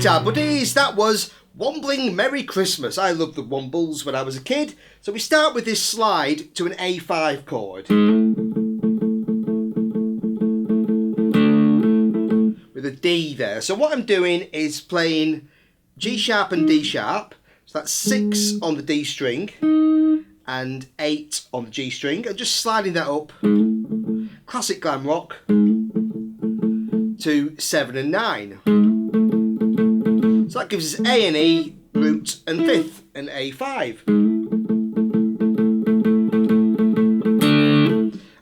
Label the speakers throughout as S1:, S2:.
S1: guitar buddies, that was Wombling Merry Christmas. I loved the Wombles when I was a kid. So we start with this slide to an A5 chord. With a D there. So what I'm doing is playing G sharp and D sharp. So that's 6 on the D string and 8 on the G string. And just sliding that up, classic glam rock, to 7 and 9. So that gives us A and E, root and 5th and A5.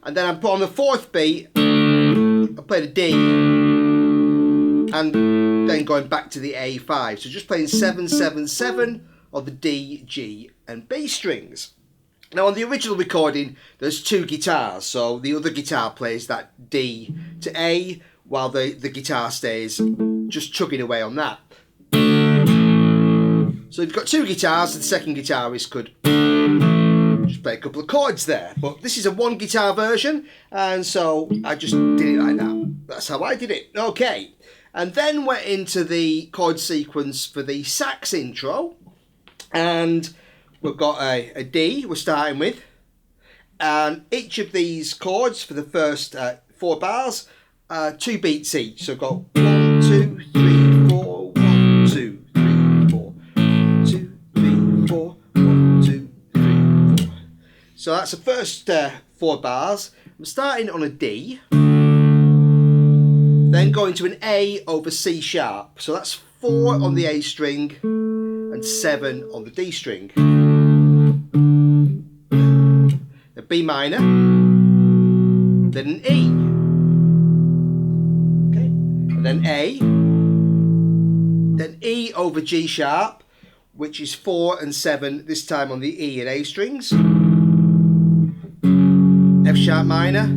S1: And then I put on the 4th beat, I play the D, and then going back to the A5. So just playing 7, 7, 7 on the D, G and B strings. Now on the original recording there's 2 guitars, so the other guitar plays that D to A while the guitar stays just chugging away on that. So you've got 2 guitars, and the second guitarist could just play a couple of chords there. But this is a 1 guitar version, and so I just did it like that. That's how I did it. Okay. And then we're into the chord sequence for the sax intro. And we've got a D we're starting with. And each of these chords for the first 4 bars, 2 beats each. So we've got 1, 2, 3, 4, 1, 2, 3, 4. 2, 3, 4, 1, 2, 3, 4. So that's the first 4 bars. I'm starting on a D, then going to an A over C sharp. So that's 4 on the A string and 7 on the D string. A B minor, then an E, okay, and then A, then E over G sharp, which is 4 and 7, this time on the E and A strings. F sharp minor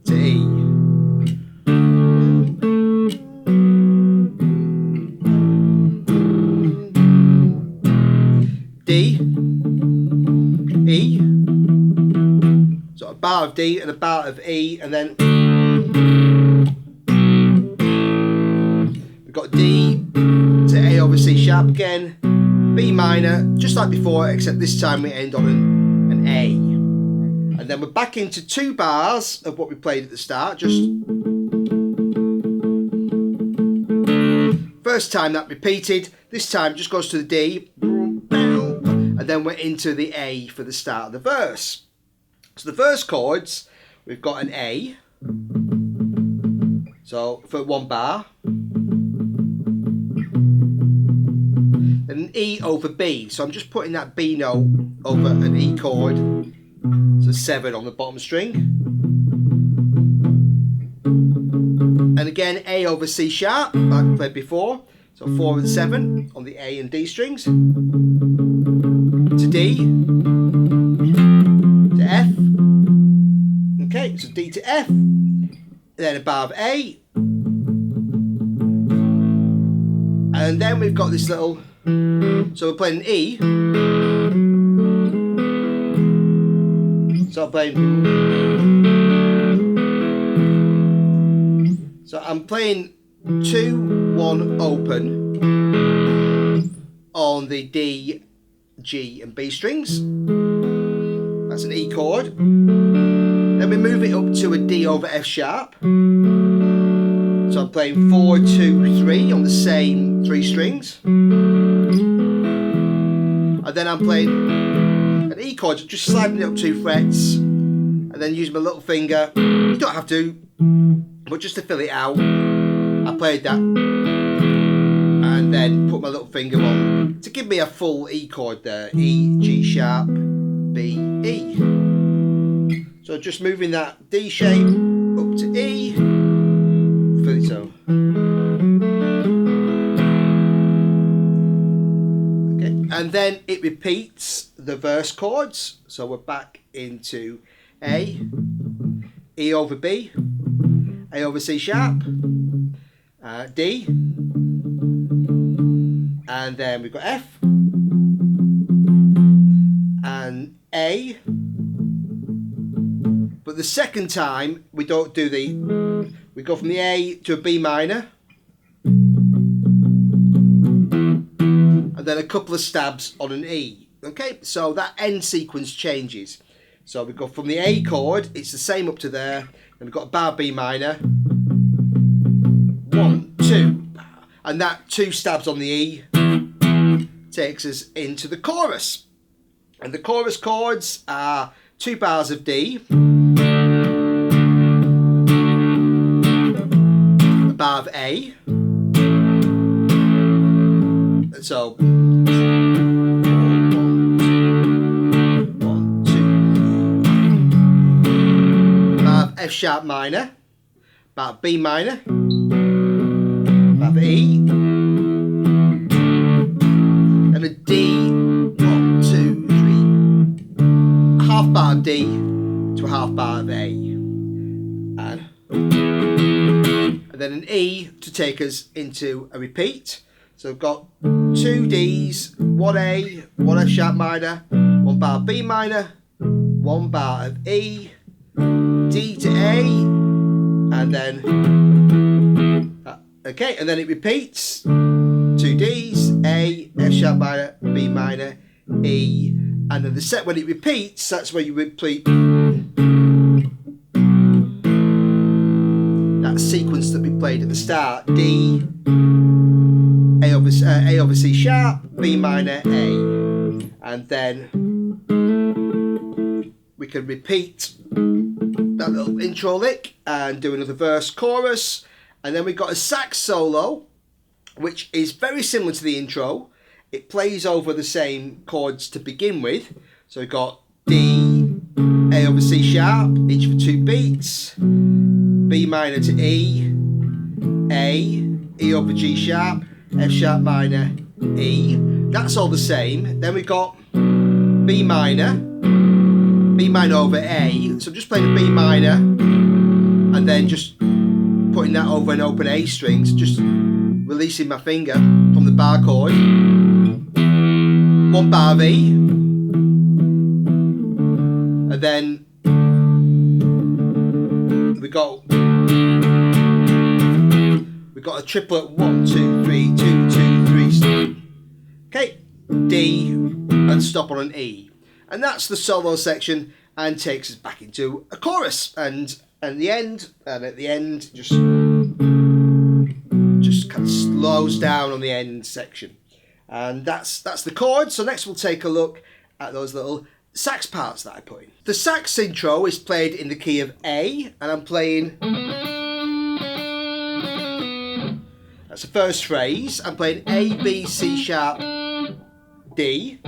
S1: to E. D, E, so a bar of D and a bar of E, and then we've got D to A over C sharp again, B minor, just like before, except this time we end on an A. And then we're back into 2 bars of what we played at the start, just first time that repeated, this time just goes to the D, and then we're into the A for the start of the verse. So the verse chords, we've got an A, so for 1 bar, then an E over B, so I'm just putting that B note over an E chord, so 7 on the bottom string, and again A over C sharp, like we played before, so 4 and 7 on the A and D strings, to D, to F, okay, so D to F, then a bar of A, and then we've got this little, so we're playing an E, so I'm playing 2, 1 open on the D, G and B strings. That's an E chord. Then we move it up to a D over F sharp. So I'm playing 4, 2, 3 on the same 3 strings. And then I'm playing an E chord, just sliding it up 2 frets, and then use my little finger. You don't have to, but just to fill it out, I played that, and then put my little finger on to give me a full E chord there. E, G sharp, B, E. So just moving that D shape up to E, fill it so. Okay, and then it repeats the verse chords. So we're back into A, E over B, A over C sharp, D, and then we've got F, and A, but the second time we don't do we go from the A to a B minor, and then a couple of stabs on an E. Okay, so that end sequence changes. So we go from the A chord, it's the same up to there, and we've got a bar B minor, 1, 2, and that 2 stabs on the E takes us into the chorus. And the chorus chords are 2 bars of D, a bar of A, and so 1, 2, bar of F sharp minor, bar of B minor, bar of E, and a D, 1, 2, 3, a half bar of D to a half bar of A, and then an E to take us into a repeat. So we've got 2 Ds, 1 A, 1 F sharp minor, 1 bar of B minor, 1 bar of E, D to A, and then okay, and then it repeats. 2 Ds, A, F sharp minor, B minor, E, and then the set when it repeats, that's where you repeat that sequence that we played at the start. D, A over C sharp, B minor, A, and then we can repeat that little intro lick and do another verse chorus, and then we've got a sax solo which is very similar to the intro. It plays over the same chords to begin with, so we've got D, A over C sharp, each for 2 beats, B minor to E, A, E over G sharp, F sharp minor, E. That's all the same. Then we've got B minor over A. So I'm just playing a B minor and then just putting that over an open A string. So just releasing my finger from the bar chord. 1 bar of E. And then we got a triplet 1, 2, 3, 2, 2, 3. Okay, D and stop on an E, and that's the solo section, and takes us back into a chorus, and at the end just kind of slows down on the end section, and that's the chord. So next we'll take a look at those little sax parts that I put in. The sax intro is played in the key of A, and I'm playing. That's the first phrase. I'm playing A, B, C sharp, D.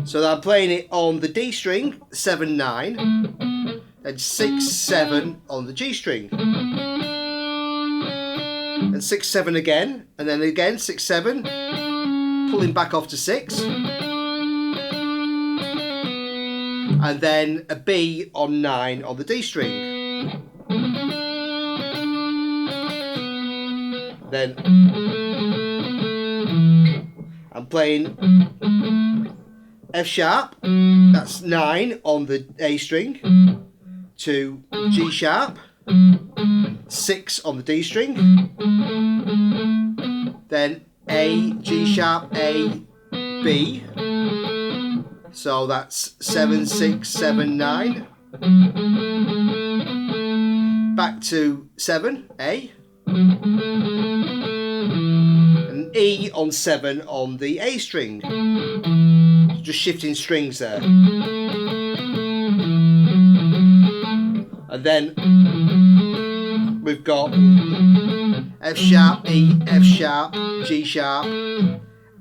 S1: So I'm playing it on the D string, 7, 9, then 6, 7 on the G string, and 6, 7 again, and then again 6, 7, pulling back off to 6, and then a B on 9 on the D string. Then I'm playing F sharp, that's 9 on the A string, to G sharp, 6 on the D string, then A, G sharp, A, B, so that's 7, 6, 7, 9, back to 7, A, and E on 7 on the A string, just shifting strings there, and then we've got F sharp, E, F sharp, G sharp,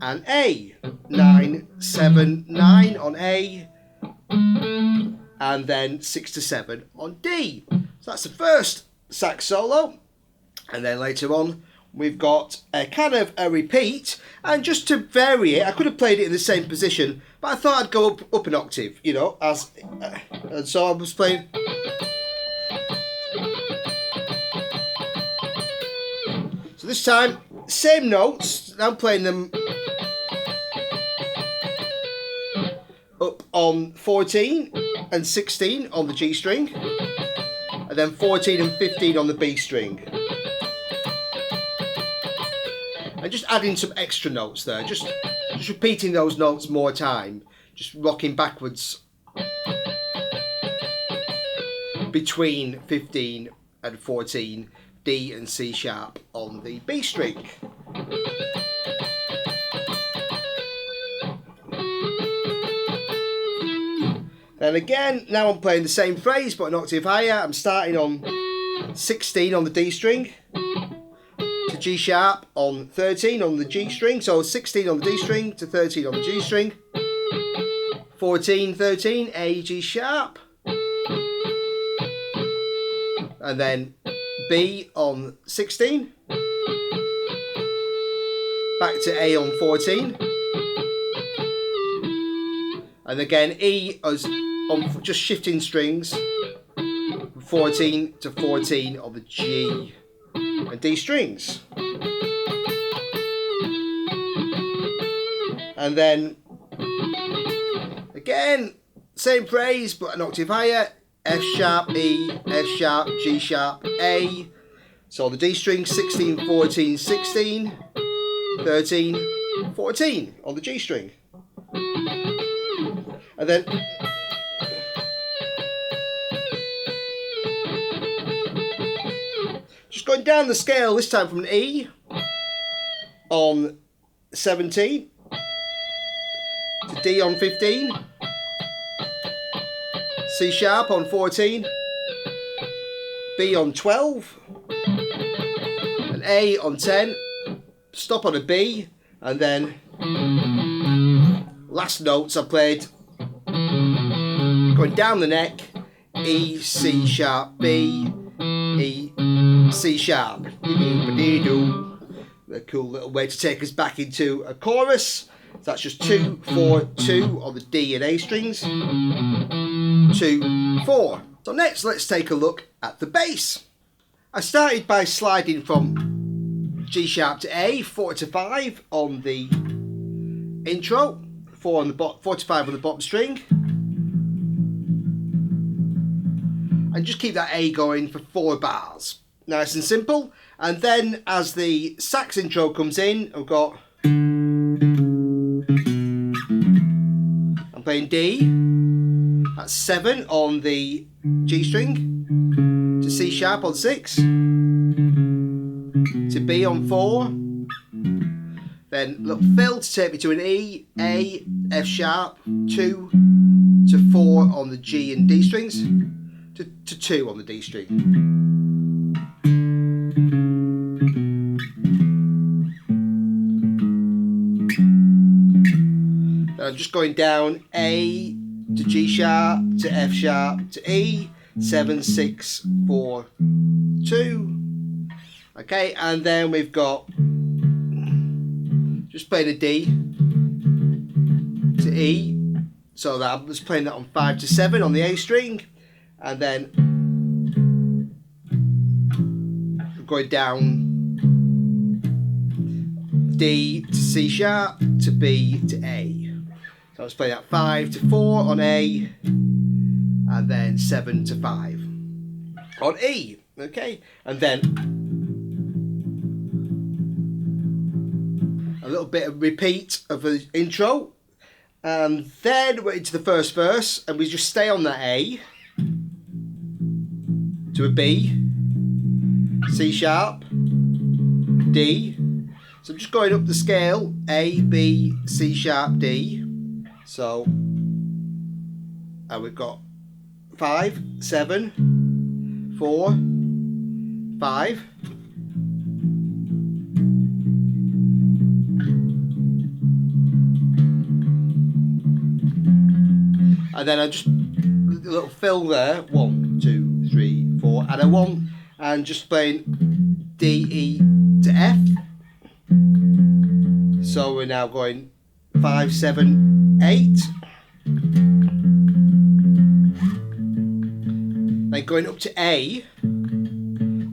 S1: and A, 9, 7, 9 on A, and then 6 to 7 on D. So that's the first sax solo. And then later on we've got a kind of a repeat, and just to vary it, I could have played it in the same position, but I thought I'd go up an octave, you know, and so I was playing. So this time, same notes, I'm playing them up on 14 and 16 on the G string, and then 14 and 15 on the B string. And just adding some extra notes there, just repeating those notes more time, just rocking backwards between 15 and 14, D and C sharp on the B string. Then again, now I'm playing the same phrase but an octave higher. I'm starting on 16 on the D string to G sharp on 13 on the G string. So 16 on the D string to 13 on the G string. 14, 13, A, G sharp. And then B on 16. Back to A on 14. And again, E as on just shifting strings, 14 to 14 on the G and D strings. And then, again, same phrase, but an octave higher, F sharp, E, F sharp, G sharp, A. So the D string, 16, 14, 16, 13, 14 on the G string. And then just going down the scale, this time from an E on 17 to D on 15, C sharp on 14, B on 12, an A on 10, stop on a B, and then last notes I played going down the neck, E, C sharp, B, E, C sharp. A cool little way to take us back into a chorus. So that's just 2, 4, 2 on the D and A strings. 2, 4. So next let's take a look at the bass. I started by sliding from G sharp to A, 4 to 5 on the intro, 4 to 5 on the bottom string. And just keep that A going for 4 bars. Nice and simple. And then as the sax intro comes in, I'm playing D. That's 7 on the G string. To C sharp on 6. To B on 4. Then little fill to take me to an E, A, F sharp, 2 to 4 on the G and D strings. To 2 on the D string. Then I'm just going down A to G sharp to F sharp to E, 7, 6, 4, 2. Okay, and then we've got just playing a D to E, so that I'm just playing that on 5 to 7 on the A string. And then going down D to C sharp to B to A. So I was playing that 5 to 4 on A and then 7 to 5 on E. Okay, and then a little bit of repeat of the intro, and then we're into the first verse and we just stay on that A to a B, C sharp, D. So I'm just going up the scale, A, B, C sharp, D. So, and we've got 5, 7, 4, 5. And then I just, a little fill there, 1, 2, 3, 4, and a 1, and just playing D, E to F. So we're now going 5, 7, 8. Then going up to A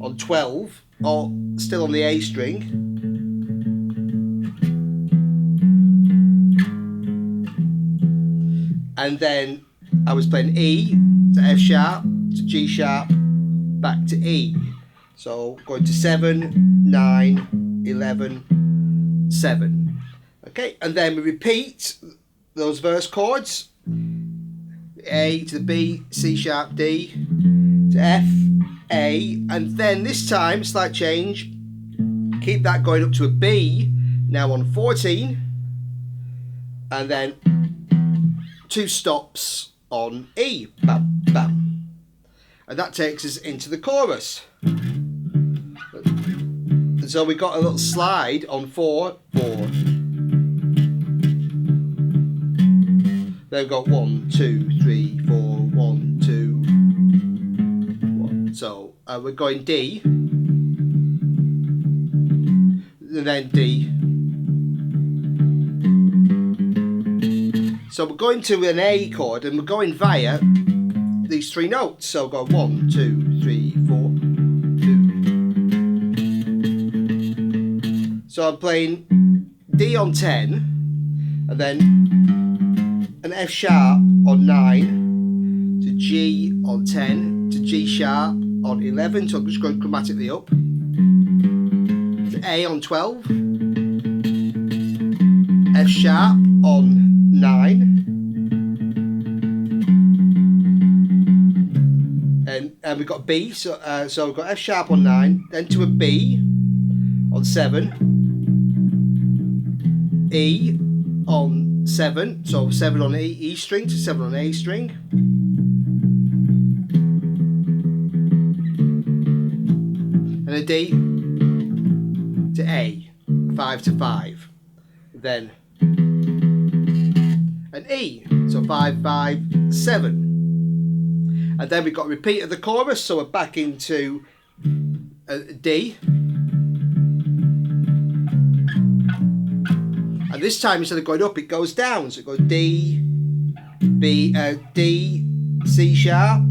S1: on 12, or still on the A string. And then I was playing E to F sharp to G sharp back to E. So going to 7, 9, 11, 7. Okay, and then we repeat those verse chords. A to the B, C sharp, D to F, A, and then this time, slight change, keep that going up to a B, now on 14, and then 2 stops on E, bam, bam. And that takes us into the chorus. And so we got a little slide on 4, 4. Then we've got 1, 2, 3, 4, 1, 2, 1. So we're going D, and then D. So we're going to an A chord, and we're going via these 3 notes. So go 1, 2, 3, 4, 2. So I'm playing D on 10, and then an F sharp on 9, to G on 10, to G sharp on 11, so I'm just going chromatically up, to A on 12, F sharp on 9, and we've got B, so we've got F sharp on 9, then to a B on 7, E on 7, so 7 on E string to 7 on A string, and a D to A, 5 to 5, then an E, so 5, 5, 7, and then we've got a repeat of the chorus, so we're back into D. And this time, instead of going up, it goes down. So it goes D, B, D, C sharp,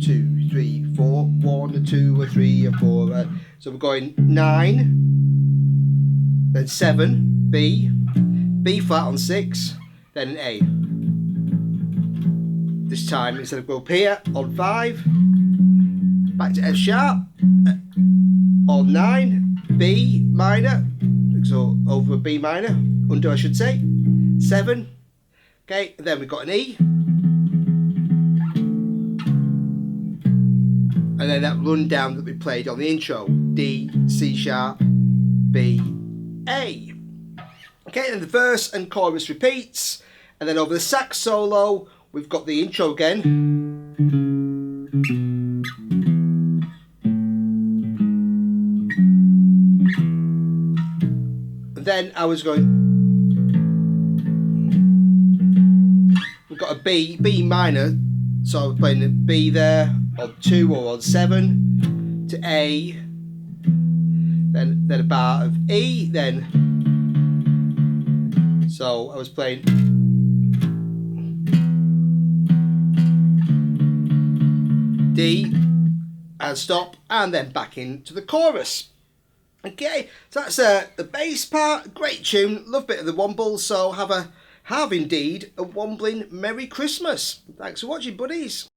S1: 2, 3, 4, 1, 2, 3, 4. So we're going 9, then 7, B, B flat on 6, then an A. This time, instead of go up here on 5, back to F sharp, on 9, B minor. So over a B minor, under I should say, 7, okay, and then we've got an E, and then that rundown that we played on the intro, D, C sharp, B, A. Okay, and the verse and chorus repeats, and then over the sax solo, we've got the intro again. Then I was going, we've got a B minor, so I was playing the B there on 2 or on 7 to A, then a bar of E, then, so I was playing D and stop, and then back into the chorus. Okay, so that's the bass part. Great tune, love bit of the Wombles. So have indeed a Wombling Merry Christmas. Thanks for watching, buddies.